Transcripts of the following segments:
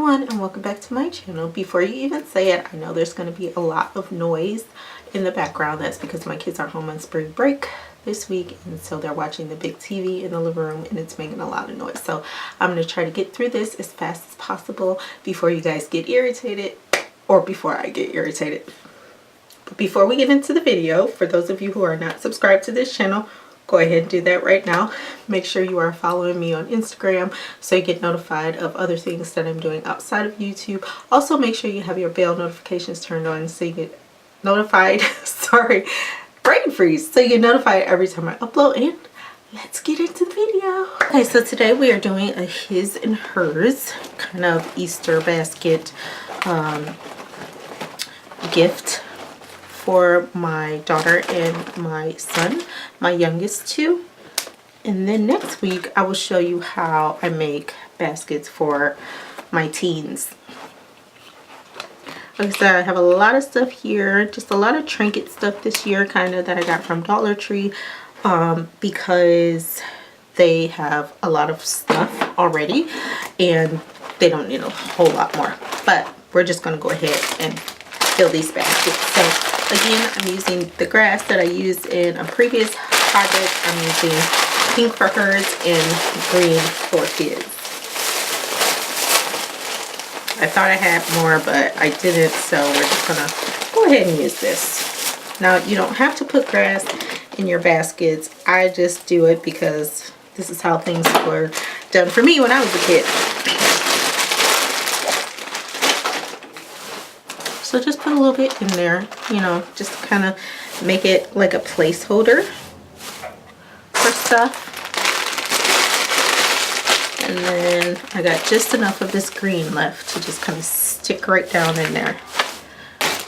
everyone, and welcome back to my channel. Before you even say it, I know there's going to be a lot of noise in the background. That's because my kids are home on spring break this week, and so they're watching the big TV in the living room and it's making a lot of noise. So I'm going to try to get through this as fast as possible before you guys get irritated, or before I get irritated. But before we get into the video, for those of you who are not subscribed to this channel, go ahead and do that right now. Make sure you are following me on Instagram so you get notified of other things that I'm doing outside of YouTube. Also, make sure you have your bell notifications turned on so you get notified. Sorry, brain freeze. So you get notified every time I upload, and let's get into the video. Okay, so today we are doing a his and hers kind of Easter basket gift for my daughter and my son, my youngest two. And then next week I will show you how I make baskets for my teens. Like I said, I have a lot of stuff here, just a lot of trinket stuff this year, kind of that I got from Dollar Tree, because they have a lot of stuff already and they don't need a whole lot more. But we're just going to go ahead and fill these baskets. So again, I'm using the grass that I used in a previous project. I'm using pink for hers and green for his. I thought I had more, but I didn't, so we're just gonna go ahead and use this. Now, you don't have to put grass in your baskets. I just do it because this is how things were done for me when I was a kid. So just put a little bit in there, you know, just kind of make it like a placeholder for stuff. And then I got just enough of this green left to just kind of stick right down in there.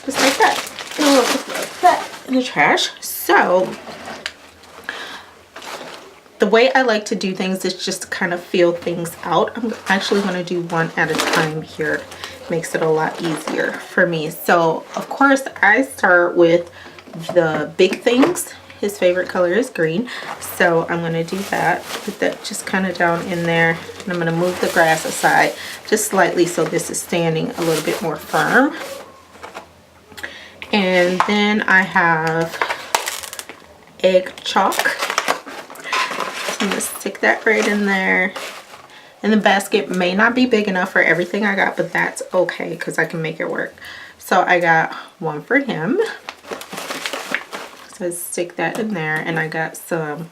Just like that. And we'll just put that in the trash. So the way I like to do things is just to kind of feel things out. I'm actually going to do one at a time here. Makes it a lot easier for me. So of course I start with the big things. His favorite color is green, so I'm going to do that. Put that just kind of down in there, and I'm going to move the grass aside just slightly so this is standing a little bit more firm. And then I have egg chalk. I'm going to stick that right in there. And the basket may not be big enough for everything I got, but that's okay because I can make it work. So I got one for him. So I stick that in there, and I got some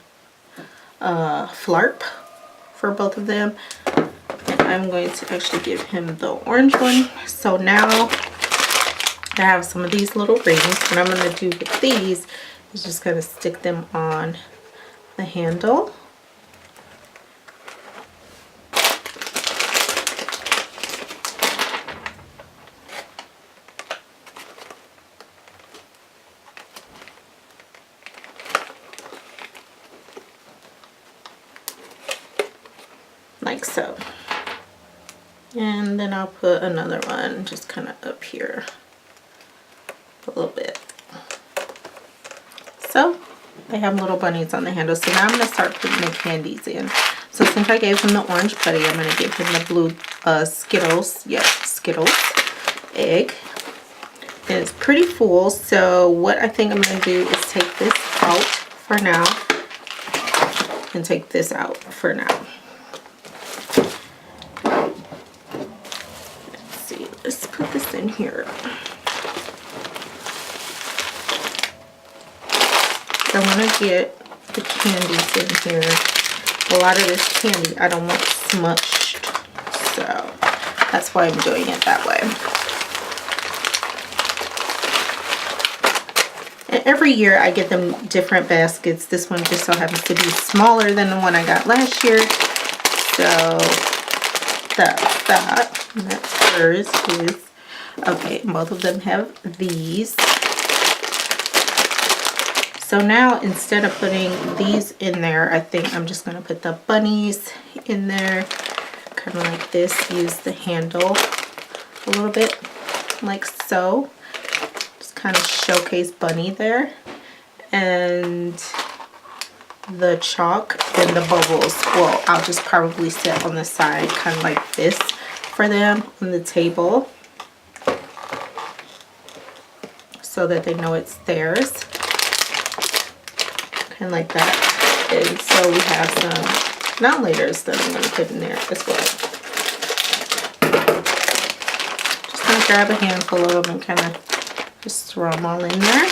flarp for both of them. And I'm going to actually give him the orange one. So now I have some of these little rings. What I'm going to do with these is just kind of stick them on the handle. Like so. And then I'll put another one just kind of up here a little bit. So they have little bunnies on the handle. So now I'm going to start putting the candies in. So since I gave him the orange buddy, I'm going to give him the blue Skittles. Yep, Skittles egg. And it's pretty full. So what I think I'm going to do is take this out for now and take this out for now. Let's put this in here. So I'm going to get the candies in here. A lot of this candy I don't want smushed, so that's why I'm doing it that way. And every year I get them different baskets. This one just so happens to be smaller than the one I got last year. So that's that. And that's hers. His. Okay, both of them have these. So now instead of putting these in there, I think I'm just going to put the bunnies in there. Kind of like this. Use the handle a little bit like so. Just kind of showcase bunny there. And the chalk and the bubbles, well, I'll just probably set on the side kind of like this for them on the table so that they know it's theirs. Kind of like that. And so we have some now-laters that I'm going to put in there as well. Just going to grab a handful of them and kind of just throw them all in there.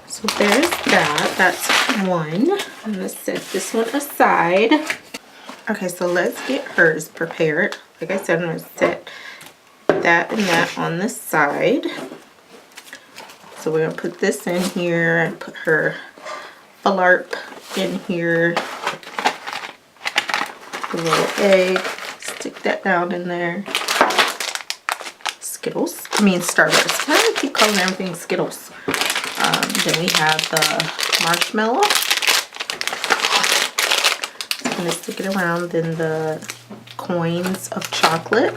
So there's that. That's one. I'm going to set this one aside. Okay, so let's get hers prepared. Like I said, I'm going to set that and that on the side. So we're going to put this in here and put her flarp in here. A little egg. Stick that down in there. Skittles. I mean Starburst. Why do I keep calling everything Skittles? Then we have the marshmallow. I'm going to stick it around. Then the coins of chocolate.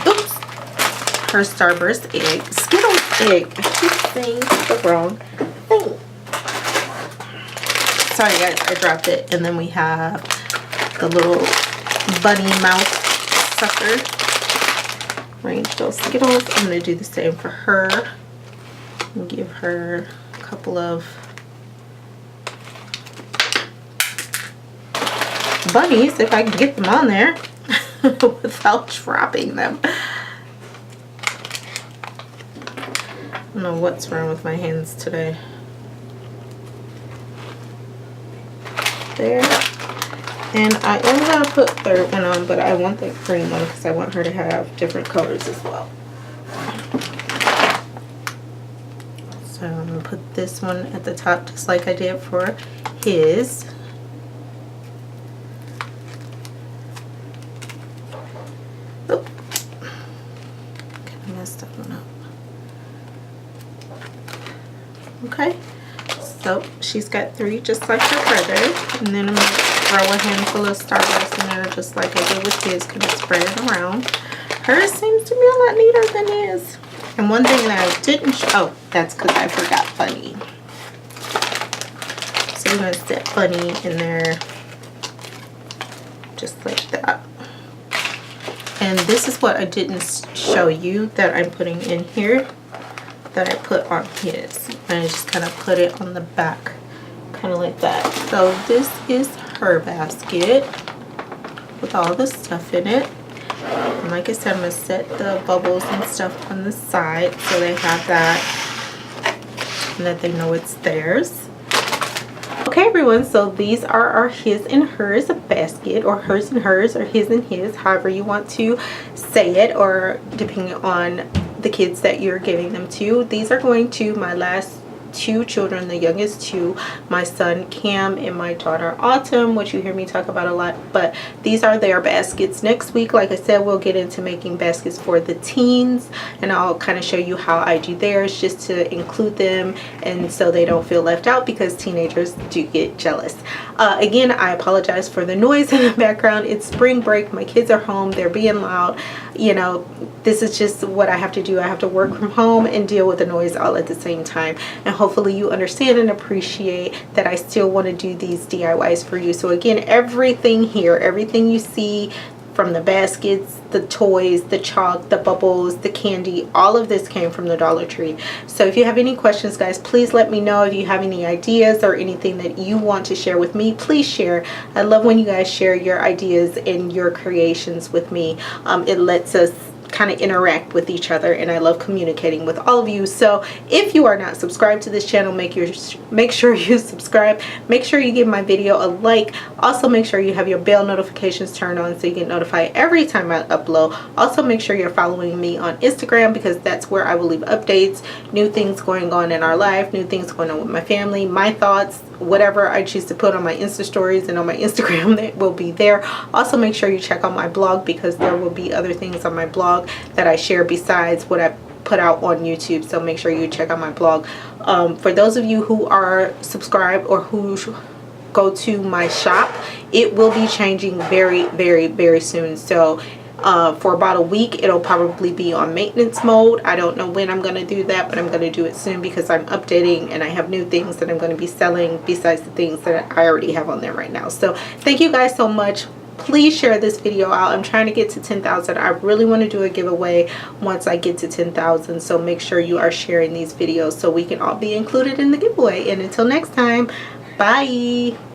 Oops. Her Starburst egg. Skittles egg. I keep saying the wrong thing. Sorry guys, I dropped it. And then we have the little bunny mouth sucker. Range those Skittles. I'm going to do the same for her. And give her a couple of bunnies if I can get them on there without dropping them. I don't know what's wrong with my hands today. There. And I am going to put third one on, but I want the green one because I want her to have different colors as well. So I'm going to put this one at the top just like I did for his. Oop. Kind of messed that one up. Okay. So she's got 3 just like her brother. And then I'm going to throw a handful of Starburst in there just like I did with his. Kind of spread it around. Hers seems to be a lot neater than his. And one thing that I didn't show, oh, that's because I forgot Bunny. So we're going to set Bunny in there just like that. And this is what I didn't show you that I'm putting in here that I put on his. And I just kind of put it on the back, kind of like that. So this is her basket with all the stuff in it. And like I said, I'm going to set the bubbles and stuff on the side so they have that and that they know it's theirs. Okay everyone, so these are our his and hers basket, or hers and hers, or his and his, however you want to say it, or depending on the kids that you're giving them to. These are going to my last 2 children, the youngest 2, my son Cam and my daughter Autumn, which you hear me talk about a lot. But these are their baskets. Next week, like I said, we'll get into making baskets for the teens, and I'll kind of show you how I do theirs just to include them and so they don't feel left out, because teenagers do get jealous. Again, I apologize for the noise in the background. It's spring break, my kids are home, they're being loud. You know, this is just what I have to do. I have to work from home and deal with the noise all at the same time. And hopefully you understand and appreciate that I still want to do these DIYs for you. So again, everything here, everything you see, from the baskets, the toys, the chalk, the bubbles, the candy, all of this came from the Dollar Tree. So if you have any questions, guys, please let me know. If you have any ideas or anything that you want to share with me, please share. I love when you guys share your ideas and your creations with me. It lets us kind of interact with each other, and I love communicating with all of you. So if you are not subscribed to this channel, make sure you subscribe. Make sure you give my video a like. Also make sure you have your bell notifications turned on so you get notified every time I upload. Also make sure you're following me on Instagram, because that's where I will leave updates, new things going on in our life, new things going on with my family, my thoughts, whatever I choose to put on my Insta stories and on my Instagram, that will be there. Also make sure you check out my blog, because there will be other things on my blog that I share besides what I put out on YouTube. So make sure you check out my blog. For those of you who are subscribed or who go to my shop, it will be changing very, very, very soon. So for about a week. It'll probably be on maintenance mode. I don't know when I'm going to do that, but I'm going to do it soon because I'm updating and I have new things that I'm going to be selling besides the things that I already have on there right now. So thank you guys so much. Please share this video out. I'm trying to get to 10,000. I really want to do a giveaway once I get to 10,000. So make sure you are sharing these videos so we can all be included in the giveaway. And until next time, bye.